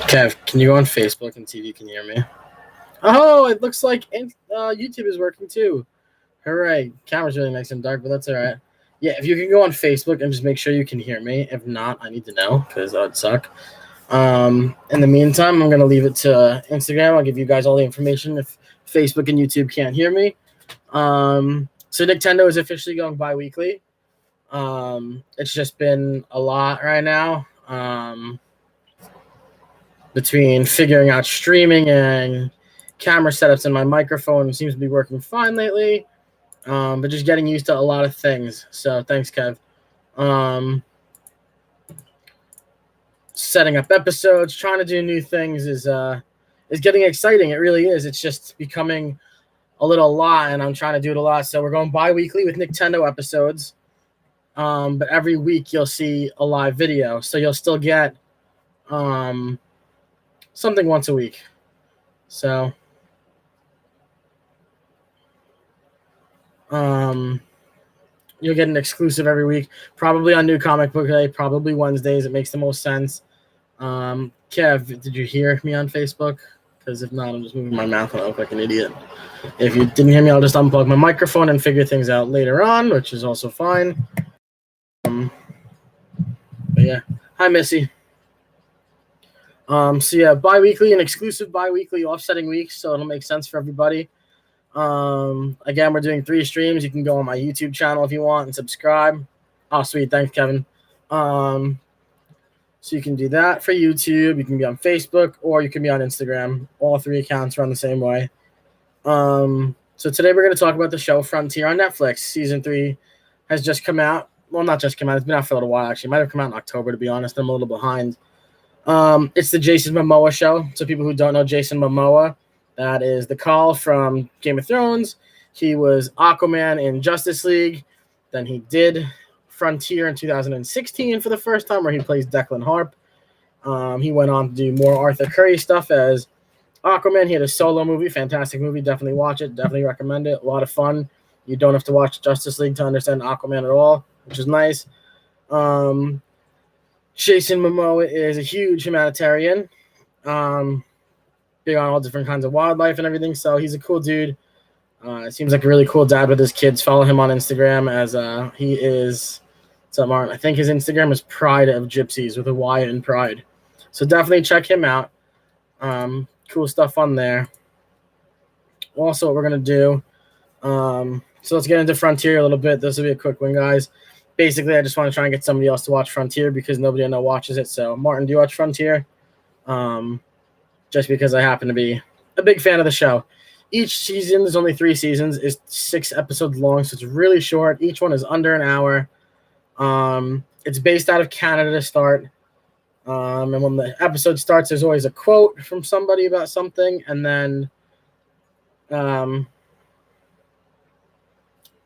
Kev, can you go on Facebook and see if you can hear me? Oh, it looks like YouTube is working too. Hooray. Camera's really nice and dark, but that's all right. Yeah, if you can go on Facebook and just make sure you can hear me. If not, I need to know because that would suck. In the meantime, I'm going to leave it to Instagram. I'll give you guys all the information if Facebook and YouTube can't hear me. So Nicktendo is officially going bi-weekly. It's just been a lot right now. Between figuring out streaming and camera setups and my microphone seems to be working fine lately. But just getting used to a lot of things. So thanks, Kev. Setting up episodes, trying to do new things is getting exciting. It really is. It's just becoming a little lot, and I'm trying to do it a lot. So we're going bi-weekly with Nicktendo episodes. But every week you'll see a live video. So you'll still get something once a week. So you'll get an exclusive every week, probably on New Comic Book Day, probably Wednesdays. It makes the most sense. Kev, did you hear me on Facebook? Because if not, I'm just moving my mouth and I look like an idiot. If you didn't hear me, I'll just unplug my microphone and figure things out later on, which is also fine. But yeah, hi Missy. So yeah, bi-weekly and exclusive bi-weekly offsetting weeks, so it'll make sense for everybody. Again, we're doing 3 streams. You can go on my YouTube channel if you want and subscribe. Oh, sweet. Thanks, Kevin. So you can do that for YouTube. You can be on Facebook or you can be on Instagram. All 3 accounts run the same way. So today we're going to talk about the show Frontier on Netflix. Season 3 has just come out. Well, not just come out. It's been out for a little while, actually. It might have come out in October, to be honest. I'm a little behind. It's the Jason Momoa show. So people who don't know Jason Momoa, that is the Call from Game of Thrones. He was Aquaman in Justice League. Then he did Frontier in 2016 for the first time, where he plays Declan Harp. He went on to do more Arthur Curry stuff as Aquaman. He had a solo movie, fantastic movie. Definitely watch it. Definitely recommend it. A lot of fun. You don't have to watch Justice League to understand Aquaman at all, which is nice. Jason Momoa is a huge humanitarian. Big on all different kinds of wildlife and everything. So he's a cool dude. Seems like a really cool dad with his kids. Follow him on Instagram as he is. I think his Instagram is Pride of Gypsies with a Y in Pride. So definitely check him out. Cool stuff on there. Also, what we're going to do. So let's get into Frontier a little bit. This will be a quick one, guys. Basically, I just want to try and get somebody else to watch Frontier because nobody I know watches it. So, Martin, do you watch Frontier? Just because I happen to be a big fan of the show. Each season, there's only 3 seasons, is 6 episodes long, so it's really short. Each one is under an hour. It's based out of Canada to start. And when the episode starts, there's always a quote from somebody about something. And then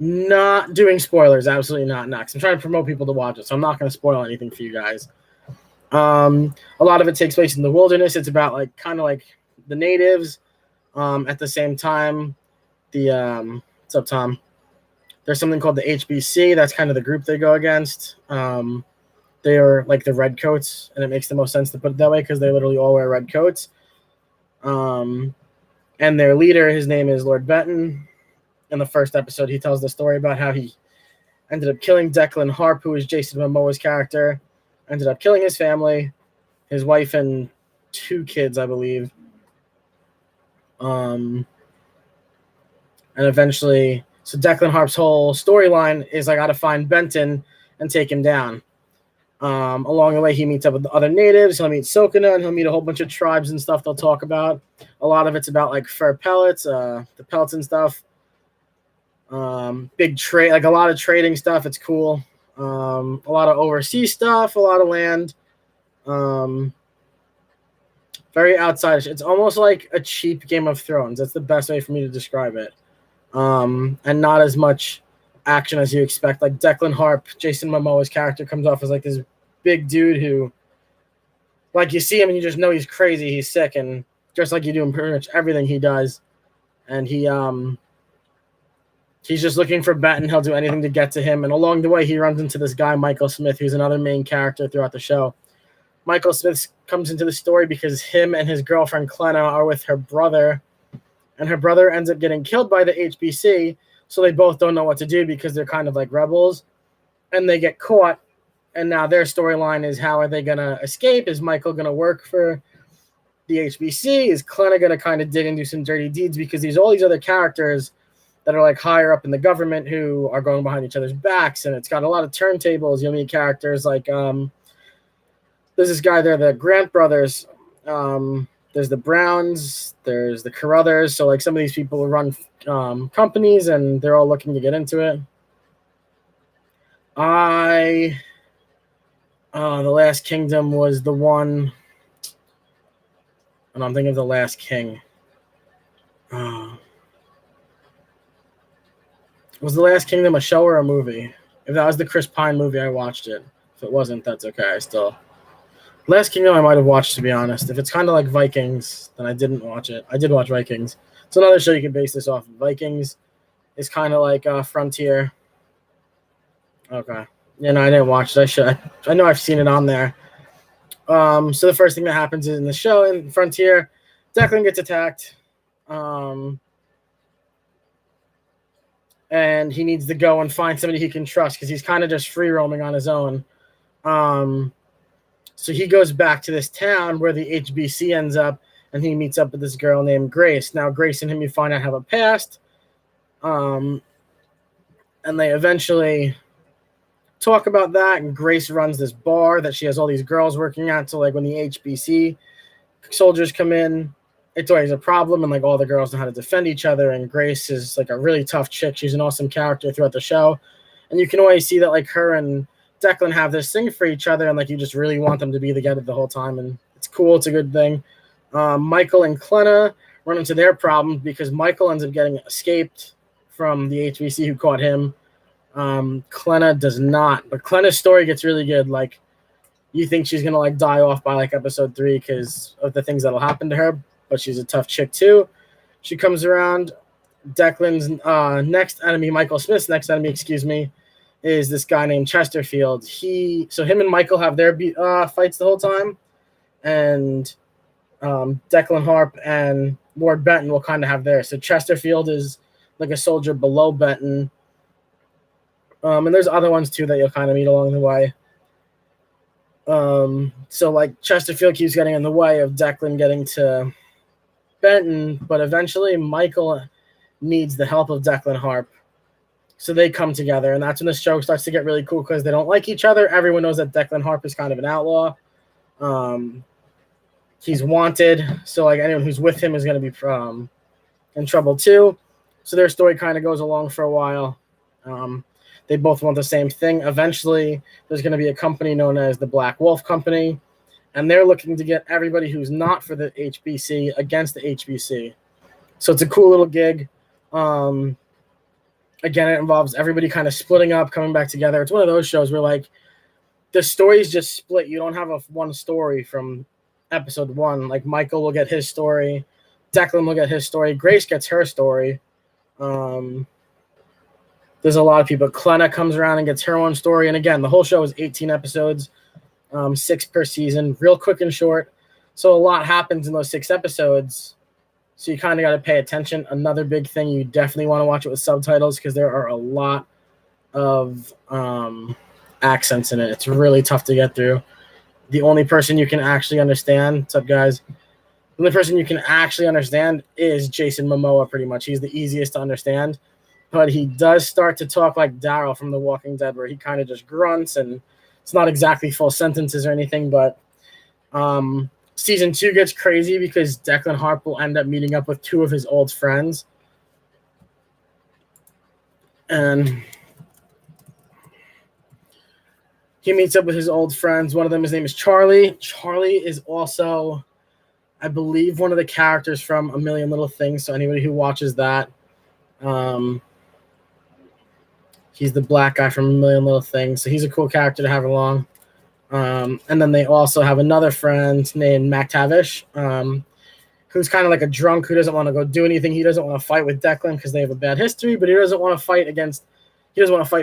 not doing spoilers, absolutely not next. I'm trying to promote people to watch it, so I'm not going to spoil anything for you guys. A lot of it takes place in the wilderness. It's about kind of like the natives. At the same time, what's up, Tom? There's something called the HBC. That's kind of the group they go against. They are like the redcoats, and it makes the most sense to put it that way because they literally all wear red coats. And their leader, his name is Lord Benton. In the first episode, he tells the story about how he ended up killing Declan Harp, who is Jason Momoa's character. Ended up killing his family, his wife, and 2 kids, I believe. And eventually, so Declan Harp's whole storyline is I got to find Benton and take him down. Along the way, he meets up with the other natives. He'll meet Silkina, and he'll meet a whole bunch of tribes and stuff they'll talk about. A lot of it's about fur pellets, the pelts and stuff. Big trade, a lot of trading stuff. It's cool. A lot of overseas stuff, a lot of land. Very outside. It's almost like a cheap Game of Thrones. That's the best way for me to describe it. And not as much action as you expect. Like Declan Harp, Jason Momoa's character, comes off as this big dude who, you see him and you just know he's crazy, he's sick, and just like you do in pretty much everything he does. And he He's just looking for Benton. He'll do anything to get to him. And along the way, he runs into this guy, Michael Smith, who's another main character throughout the show. Michael Smith comes into the story because him and his girlfriend, Clenna, are with her brother. And her brother ends up getting killed by the HBC. So they both don't know what to do because they're kind of like rebels. And they get caught. And now their storyline is, how are they going to escape? Is Michael going to work for the HBC? Is Clenna going to kind of dig and do some dirty deeds? Because there's all these other characters that are like higher up in the government who are going behind each other's backs. And it's got a lot of turntables. You'll meet characters like there's this guy there, the Grant brothers. There's the Browns. There's the Carruthers. So like some of these people run companies and they're all looking to get into it. The Last Kingdom was the one, and I'm thinking of The Last King. Was The Last Kingdom a show or a movie? If that was the Chris Pine movie, I watched it. If it wasn't, that's okay. Last Kingdom I might have watched, to be honest. If it's kind of like Vikings, then I didn't watch it. I did watch Vikings. It's another show you can base this off of. Vikings is kind of like Frontier. Okay. Yeah, no, I didn't watch it. I should. I know I've seen it on there. So the first thing that happens is in the show, in Frontier, Declan gets attacked. And he needs to go and find somebody he can trust because he's kind of just free roaming on his own. So he goes back to this town where the HBC ends up, and he meets up with this girl named Grace. Now, Grace and him, you find out, have a past. And they eventually talk about that, and Grace runs this bar that she has all these girls working at. So, like, when the HBC soldiers come in, it's always a problem, and, like, all the girls know how to defend each other, and Grace is, like, a really tough chick. She's an awesome character throughout the show. And you can always see that, like, her and Declan have this thing for each other, and like you just really want them to be together the whole time, and it's cool. It's a good thing. Michael and Clenna run into their problems because Michael ends up getting escaped from the HBC who caught him. Clenna does not, but Clenna's story gets really good. Like, you think she's gonna like die off by like episode 3 because of the things that'll happen to her, but she's a tough chick too. She comes around. Declan's next enemy, Michael Smith's next enemy, is this guy named Chesterfield. Him and Michael have their fights the whole time, and Declan Harp and Lord Benton will kind of have theirs. So Chesterfield is like a soldier below Benton, and there's other ones too that you'll kind of meet along the way. So like Chesterfield keeps getting in the way of Declan getting to Benton, but eventually Michael needs the help of Declan Harp. So they come together, and that's when the show starts to get really cool because they don't like each other. Everyone knows that Declan Harp is kind of an outlaw. He's wanted, so like anyone who's with him is going to be in trouble too. So their story kind of goes along for a while. They both want the same thing. Eventually, there's going to be a company known as the Black Wolf Company, and they're looking to get everybody who's not for the HBC against the HBC. So it's a cool little gig. Again, it involves everybody kind of splitting up, coming back together. It's one of those shows where, like, the stories just split. You don't have one story from episode 1. Like, Michael will get his story. Declan will get his story. Grace gets her story. There's a lot of people. Clenna comes around and gets her own story. And, again, the whole show is 18 episodes, 6 per season, real quick and short. So a lot happens in those 6 episodes. So you kind of got to pay attention. Another big thing, you definitely want to watch it with subtitles because there are a lot of accents in it. It's really tough to get through. The only person you can actually understand, what's up, guys? The only person you can actually understand is Jason Momoa, pretty much. He's the easiest to understand. But he does start to talk like Daryl from The Walking Dead, where he kind of just grunts, and it's not exactly full sentences or anything, but Season 2 gets crazy because Declan Harp will end up meeting up with 2 of his old friends. And he meets up with his old friends. One of them, his name is Charlie. Charlie is also, I believe, one of the characters from A Million Little Things. So anybody who watches that, he's the black guy from A Million Little Things. So he's a cool character to have along. And then they also have another friend named McTavish, who's kind of like a drunk who doesn't want to go do anything. He doesn't want to fight with Declan because they have a bad history, but he doesn't want to fight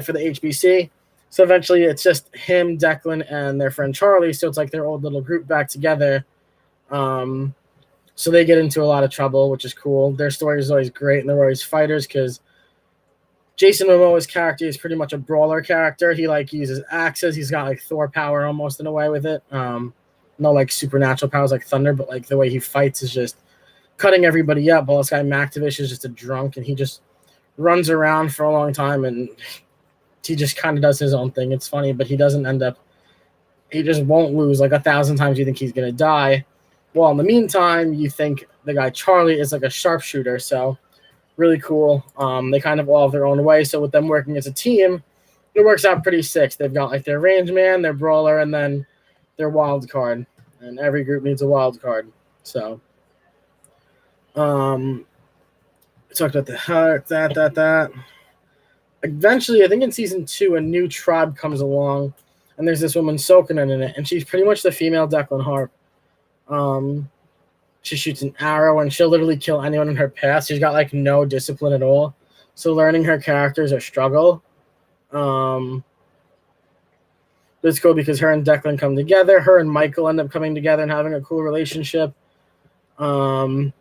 for the HBC. So eventually it's just him, Declan, and their friend Charlie. So it's like their old little group back together. So they get into a lot of trouble, which is cool. Their story is always great, and they're always fighters because Jason Momoa's character is pretty much a brawler character. He like uses axes. He's got like Thor power almost in a way with it. No like supernatural powers like thunder, but like the way he fights is just cutting everybody up. While this guy Maktovich is just a drunk, and he just runs around for a long time, and he just kind of does his own thing. It's funny, but he doesn't end up. He just won't lose. Like 1,000 times you think he's gonna die. Well, in the meantime, you think the guy Charlie is like a sharpshooter, so really cool. They kind of all have their own way. So with them working as a team, it works out pretty sick. They've got like their range man, their brawler, and then their wild card. And every group needs a wild card. So we talked about that. Eventually, I think in season 2, a new tribe comes along, and there's this woman Sokanen in it, and she's pretty much the female Declan Harp. She shoots an arrow, and she'll literally kill anyone in her path. She's got like no discipline at all. So learning her characters a struggle. It's cool because her and Declan come together. Her and Michael end up coming together and having a cool relationship. And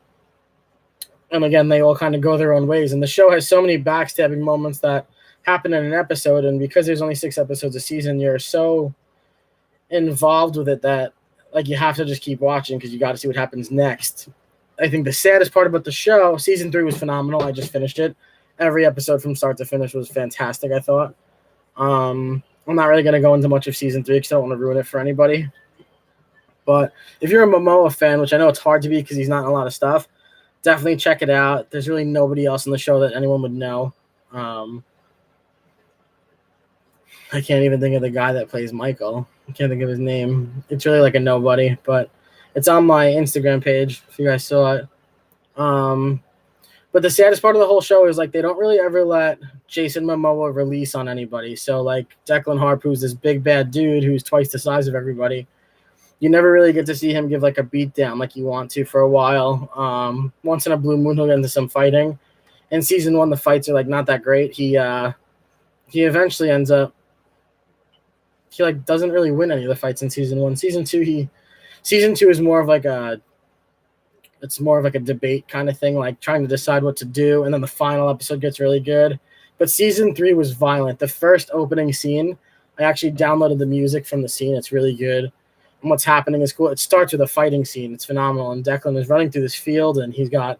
again, they all kind of go their own ways. And the show has so many backstabbing moments that happen in an episode. And because there's only 6 episodes a season, you're so involved with it that like you have to just keep watching because you got to see what happens next. I think the saddest part about the show, season 3 was phenomenal. I just finished it. Every episode from start to finish was fantastic, I thought. I'm not really going to go into much of season 3 because I don't want to ruin it for anybody. But if you're a Momoa fan, which I know it's hard to be because he's not in a lot of stuff, definitely check it out. There's really nobody else in the show that anyone would know. I can't even think of the guy that plays Michael. I can't think of his name. It's really like a nobody, but it's on my Instagram page if you guys saw it. But the saddest part of the whole show is like they don't really ever let Jason Momoa release on anybody. So like Declan Harp, who's this big bad dude who's twice the size of everybody, you never really get to see him give like a beat down like you want to for a while. Once in a blue moon, he'll get into some fighting. In season 1, the fights are like not that great. He eventually ends up. He like doesn't really win any of the fights in season 1. Season 2 is more of like a. It's more of like a debate kind of thing, like trying to decide what to do, and then the final episode gets really good. But season 3 was violent. The first opening scene, I actually downloaded the music from the scene. It's really good. And what's happening is cool. It starts with a fighting scene. It's phenomenal. And Declan is running through this field, and he's got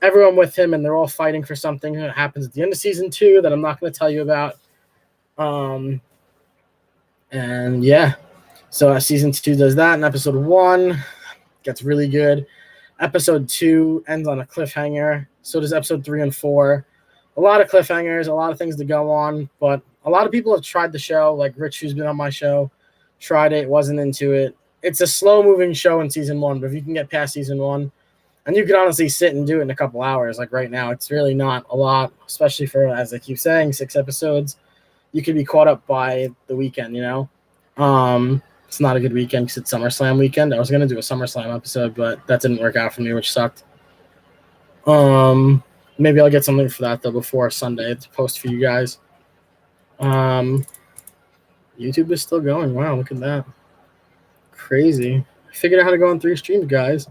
everyone with him, and they're all fighting for something that happens at the end of season 2 that I'm not going to tell you about. And yeah, so season 2 does that, and episode 1 gets really good. Episode 2 ends on a cliffhanger. So does episode 3 and 4. A lot of cliffhangers, a lot of things to go on, but a lot of people have tried the show. Like Rich, who's been on my show, tried it, wasn't into it. It's a slow-moving show in season 1, but if you can get past season 1, and you can honestly sit and do it in a couple hours, like right now, it's really not a lot, especially for, as I keep saying, 6 episodes. You could be caught up by the weekend, you know? It's not a good weekend because it's SummerSlam weekend. I was going to do a SummerSlam episode, but that didn't work out for me, which sucked. Maybe I'll get something for that, though, before Sunday to post for you guys. YouTube is still going. Wow, look at that. Crazy. I figured out how to go on 3 streams, guys.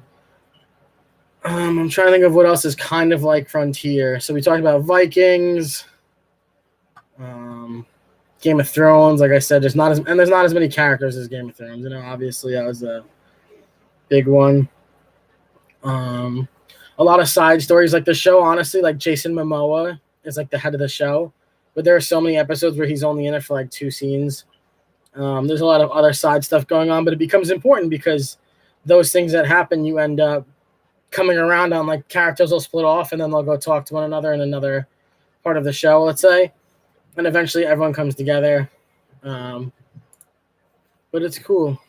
I'm trying to think of what else is kind of like Frontier. So we talked about Vikings. Game of Thrones, like I said, there's not as many characters as Game of Thrones. You know, obviously that was a big one. A lot of side stories, like the show. Honestly, like Jason Momoa is like the head of the show, but there are so many episodes where he's only in it for like 2 scenes. There's a lot of other side stuff going on, but it becomes important because those things that happen, you end up coming around on. Like characters will split off, and then they'll go talk to one another in another part of the show, let's say. And eventually everyone comes together. But it's cool.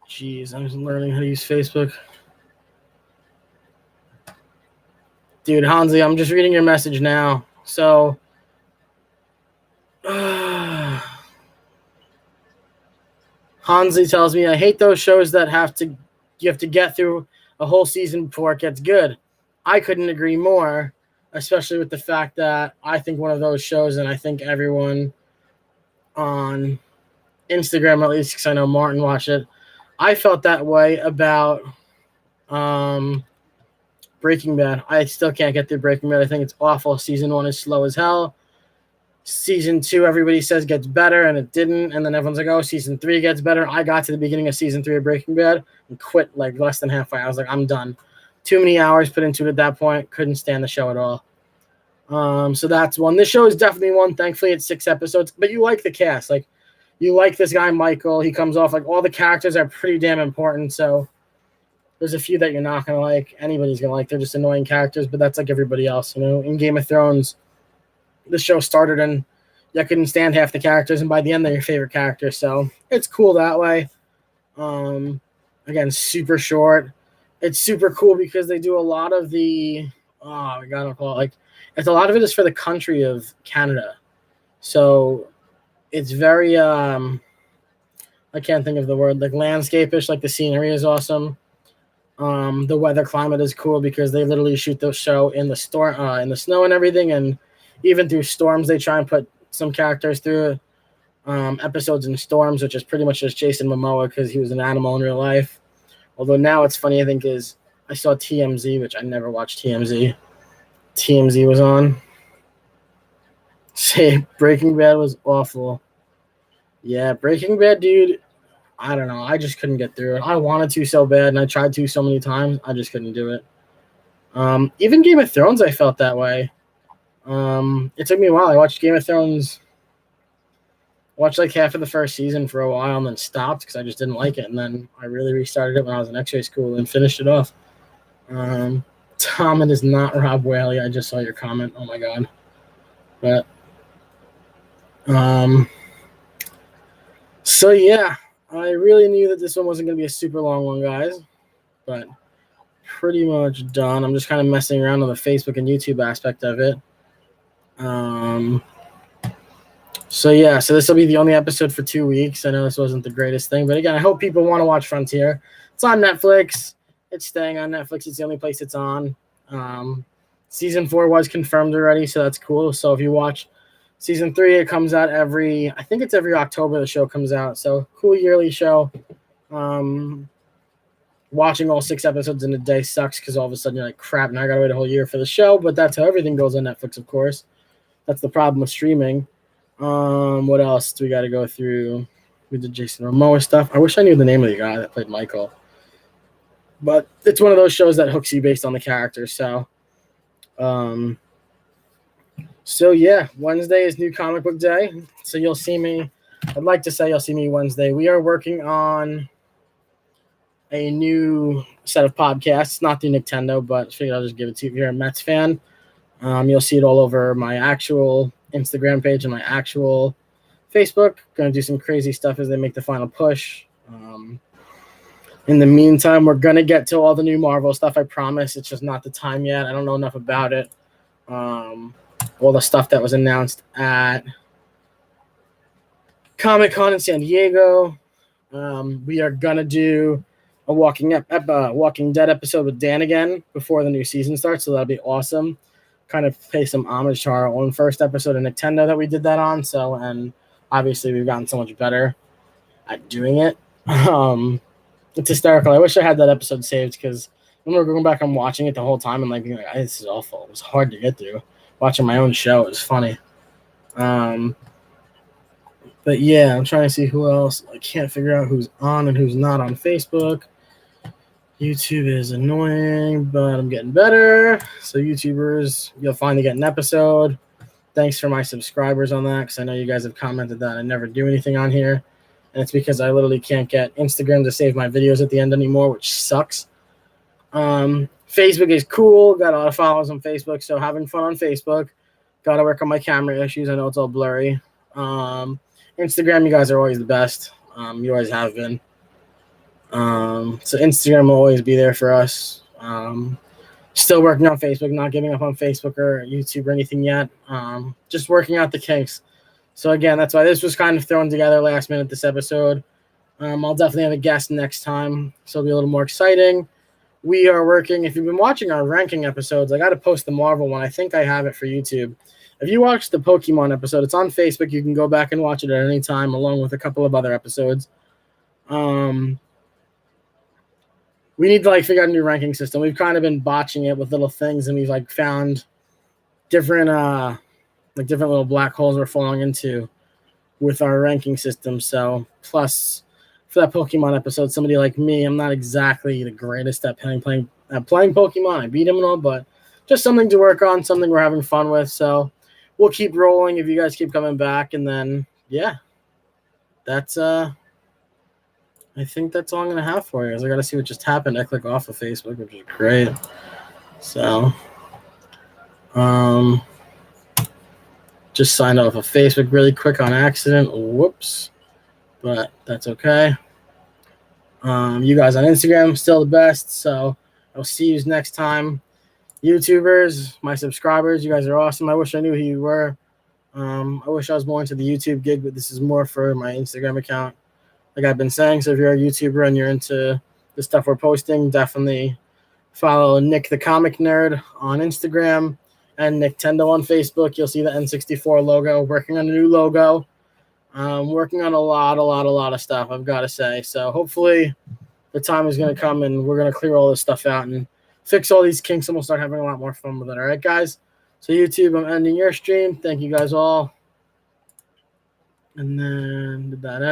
Jeez, I'm just learning how to use Facebook. Dude, Hansi, I'm just reading your message now. So, Hansi tells me, I hate those shows that you have to get through a whole season before it gets good. I couldn't agree more, especially with the fact that I think one of those shows, and I think everyone on Instagram, at least, because I know Martin watched it, I felt that way about Breaking Bad. I still can't get through Breaking Bad. I think it's awful. Season 1 is slow as hell. Season 2, everybody says gets better, and it didn't. And then everyone's like, oh, Season 3 gets better. I got to the beginning of Season 3 of Breaking Bad and quit like less than halfway. I was like, I'm done. Too many hours put into it at that point. Couldn't stand the show at all. So that's one. This show is definitely one. Thankfully, it's 6 episodes. But you like the cast. Like, you like this guy, Michael. He comes off like all the characters are pretty damn important. So there's a few that you're not going to like. Anybody's going to like. They're just annoying characters, but that's like everybody else. You know, in Game of Thrones, the show started and you couldn't stand half the characters, and by the end, they're your favorite characters. So it's cool that way. Again, super short. It's super cool because they do a lot of the, oh, my God, I don't call it, like, it's a lot of it is for the country of Canada. So it's very, I can't think of the word, like landscape-ish, like the scenery is awesome. The weather climate is cool because they literally shoot the show in the storm, in the snow and everything, and even through storms, they try and put some characters through episodes in storms, which is pretty much just Jason Momoa because he was an animal in real life. Although now it's funny, I think, is I saw TMZ, which I never watched TMZ. TMZ was on. Say Breaking Bad was awful. Yeah, Breaking Bad, dude, I don't know. I just couldn't get through it. I wanted to so bad, and I tried to so many times. I just couldn't do it. Even Game of Thrones, I felt that way. It took me a while. I watched Game of Thrones, watched like half of the first season for a while, and then stopped because I just didn't like it. And then I really restarted it when I was in X-ray school and finished it off. Tom, it is not Rob Whaley. I just saw your comment. Oh my God. But so yeah, I really knew that this one wasn't going to be a super long one, guys. But pretty much done. I'm just kind of messing around on the Facebook and YouTube aspect of it. So yeah, so this will be the only episode for 2 weeks. I know this wasn't the greatest thing, but again, I hope people want to watch Frontier. It's on Netflix. It's staying on Netflix. It's the only place it's on. Season 4 was confirmed already, so that's cool. So if you watch Season 3, it comes out I think it's every October the show comes out. So cool yearly show. Watching all 6 episodes in a day sucks because all of a sudden you're like, crap, now I gotta wait a whole year for the show. But that's how everything goes on Netflix, of course. That's the problem with streaming. What else do we got to go through? We did Jason Momoa stuff. I wish I knew the name of the guy that played Michael. But it's one of those shows that hooks you based on the character. So yeah, Wednesday is New Comic Book Day. So you'll see me. I'd like to say you'll see me Wednesday. We are working on a new set of podcasts, not through Nicktendo, but I figured I'll just give it to you if you're a Mets fan. You'll see it all over my actual Instagram page and my actual Facebook. Going to do some crazy stuff as they make the final push. In the meantime, we're going to get to all the new Marvel stuff, I promise. It's just not the time yet. I don't know enough about it. All the stuff that was announced at Comic-Con in San Diego. We are going to do a Walking Dead episode with Dan again before the new season starts, so that'll be awesome. Kind of pay some homage to our own first episode of Nicktendo that we did that on. So, and obviously we've gotten so much better at doing it. It's hysterical. I wish I had that episode saved because when we were going back and watching it the whole time and like being like, this is awful. It was hard to get through. Watching my own show, it was funny. But yeah, I'm trying to see who else. I can't figure out who's on and who's not on Facebook. YouTube is annoying, but I'm getting better. So YouTubers, you'll finally get an episode. Thanks for my subscribers on that because I know you guys have commented that I never do anything on here. And it's because I literally can't get Instagram to save my videos at the end anymore, which sucks. Facebook is cool. Got a lot of followers on Facebook, so having fun on Facebook. Got to work on my camera issues. I know it's all blurry. Instagram, you guys are always the best. You always have been. So Instagram will always be there for us. Still working on Facebook, not giving up on Facebook or YouTube or anything yet. Just working out the kinks. So again, that's why this was kind of thrown together last minute, this episode. I'll definitely have a guest next time, so it'll be a little more exciting. we are working. If you've been watching our ranking episodes, I got to post the Marvel one. I think I have it for YouTube. If you watched the Pokemon episode, it's on Facebook. You can go back and watch it at any time, along with a couple of other episodes. We need to figure out a new ranking system. We've kind of been botching it with little things, and we've found different different little black holes we're falling into with our ranking system. So plus for that Pokemon episode, somebody like me, I'm not exactly the greatest at playing Pokemon. I beat him and all, but just something to work on, something we're having fun with. So we'll keep rolling if you guys keep coming back, and then that's I think that's all I'm gonna have for you. I gotta see what just happened. I click off of Facebook, which is great. So just signed off of Facebook really quick on accident. Whoops. But that's okay. You guys on Instagram, still the best. So I'll see you next time. YouTubers, my subscribers, you guys are awesome. I wish I knew who you were. I wish I was more into the YouTube gig, but this is more for my Instagram account, like I've been saying. So if you're a YouTuber and you're into the stuff we're posting, definitely follow Nick the Comic Nerd on Instagram and Nicktendo on Facebook. You'll see the N64 logo. Working on a new logo. Working on a lot of stuff, I've got to say. So hopefully the time is going to come and we're going to clear all this stuff out and fix all these kinks, and we'll start having a lot more fun with it. All right, guys? So YouTube, I'm ending your stream. Thank you guys all. And then did that end?